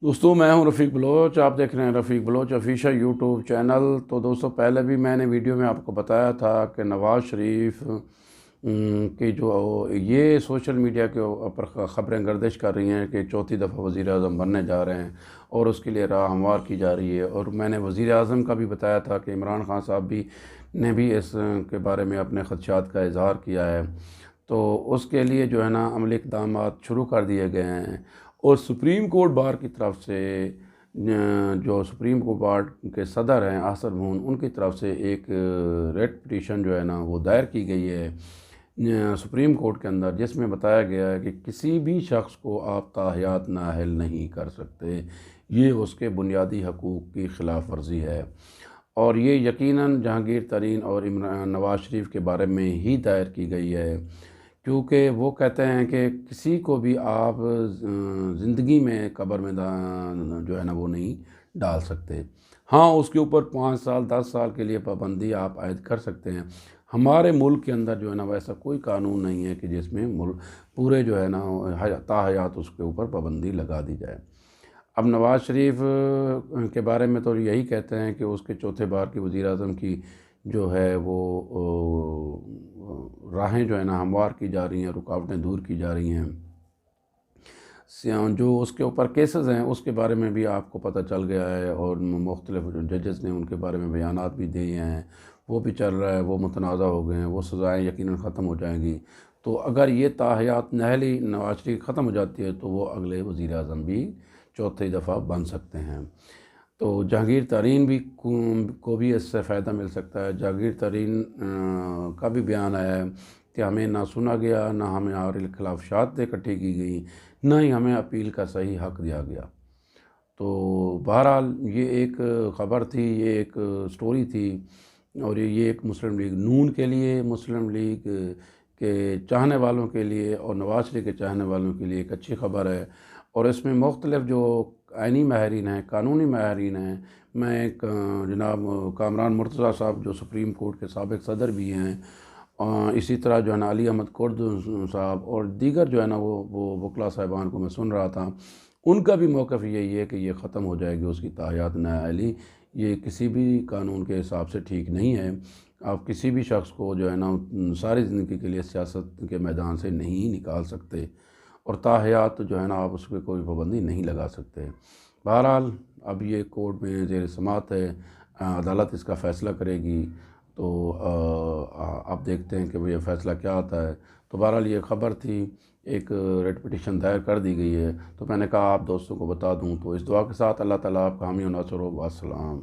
दोस्तों मैं हूं रफ़ीक बलोच। आप देख रहे हैं रफ़ीक बलोच ऑफिशियल यूट्यूब चैनल। तो दोस्तों पहले भी मैंने वीडियो में आपको बताया था कि नवाज़ शरीफ की जो ये सोशल मीडिया के ऊपर ख़बरें गर्दिश कर रही हैं कि चौथी दफ़ा वज़ीर आज़म बनने जा रहे हैं और उसके लिए राह हमवार की जा रही है। और मैंने वज़ीर आज़म का भी बताया था कि इमरान खान साहब ने भी इस के बारे में अपने ख़दशात का इज़हार किया है। तो उसके लिए जो है ना अमली इक़दामात शुरू कर दिए गए हैं। और सुप्रीम कोर्ट बार की तरफ से जो सुप्रीम कोर्ट बार के सदर हैं आसर भून, उनकी तरफ से एक रेट पिटीशन जो है ना वो दायर की गई है सुप्रीम कोर्ट के अंदर, जिसमें बताया गया है कि किसी भी शख्स को आप ताहयात नाअहल नहीं कर सकते। ये उसके बुनियादी हकूक़ की ख़िलाफ़ वर्जी है और ये यकीनन जहांगीर तरीन और इमरान नवाज़ शरीफ के बारे में ही दायर की गई है, क्योंकि वो कहते हैं कि किसी को भी आप ज़िंदगी में कब्र में जो है ना वो नहीं डाल सकते। हाँ, उसके ऊपर 5 साल 10 साल के लिए पाबंदी आप आयद कर सकते हैं। हमारे मुल्क के अंदर जो है ना वैसा कोई कानून नहीं है कि जिसमें मुल्क पूरे जो है ना ताहयात उसके ऊपर पाबंदी लगा दी जाए। अब नवाज़ शरीफ के बारे में तो यही कहते हैं कि उसके चौथे बार की वज़ीर आज़म की जो है वो राहें जो है ना हमवार की जा रही हैं, रुकावटें दूर की जा रही हैं। जो उसके ऊपर केसेस हैं उसके बारे में भी आपको पता चल गया है और मुख्तलिफ जजेस ने उनके बारे में बयानात भी दिए हैं। वो भी चल रहा है, वो मुतनाज़ा हो गए हैं, वो सज़ाएँ यकीनन ख़त्म हो जाएंगी। तो अगर ये ताहयात नहली नवाज़ शरीफ ख़त्म हो जाती है तो वो अगले वज़ीर आज़म भी चौथी दफ़ा बन सकते हैं। तो जहांगीर तरीन भी को भी इससे फ़ायदा मिल सकता है। जहांगीर तरीन का भी बयान आया है कि हमें ना सुना गया, ना हमें हमारे खिलाफ शहादतें इकट्ठी की गई, ना ही हमें अपील का सही हक़ दिया गया। तो बहरहाल ये एक ख़बर थी, ये एक स्टोरी थी और ये एक मुस्लिम लीग नून के लिए, मुस्लिम लीग के चाहने वालों के लिए और नवाज़ शरीफ के चाहने वालों के लिए एक अच्छी ख़बर है। और इसमें मुख्तलिफ़ जो आइनी माहिरीन हैं, कानूनी माहिरीन हैं, मैं जनाब कामरान मुर्तज़ा साहब जो सुप्रीम कोर्ट के साबिक़ सदर भी हैं, इसी तरह जो है ना अली अहमद कुर्द साहब और दीगर जो है ना वो वकला साहिबान को मैं सुन रहा था, उनका भी मौक़िफ़ यही है कि ये ख़त्म हो जाएगी उसकी ताहयात नाअहली। ये किसी भी कानून के हिसाब से ठीक नहीं है। आप किसी भी शख्स को जो है ना सारी ज़िंदगी के लिए सियासत के मैदान से नहीं निकाल सकते और ताहयात जो है ना आप उस पर कोई पाबंदी नहीं लगा सकते। बहरहाल अब ये कोर्ट में ज़ेर समाअत है, अदालत इसका फ़ैसला करेगी। तो आप देखते हैं कि वो ये फ़ैसला क्या आता है। तो बहरहाल ये ख़बर थी, एक रेट पिटीशन दायर कर दी गई है, तो मैंने कहा आप दोस्तों को बता दूँ। तो इस दुआ के साथ अल्लाह ताला आपका हामी व नासर हो। अस्सलाम।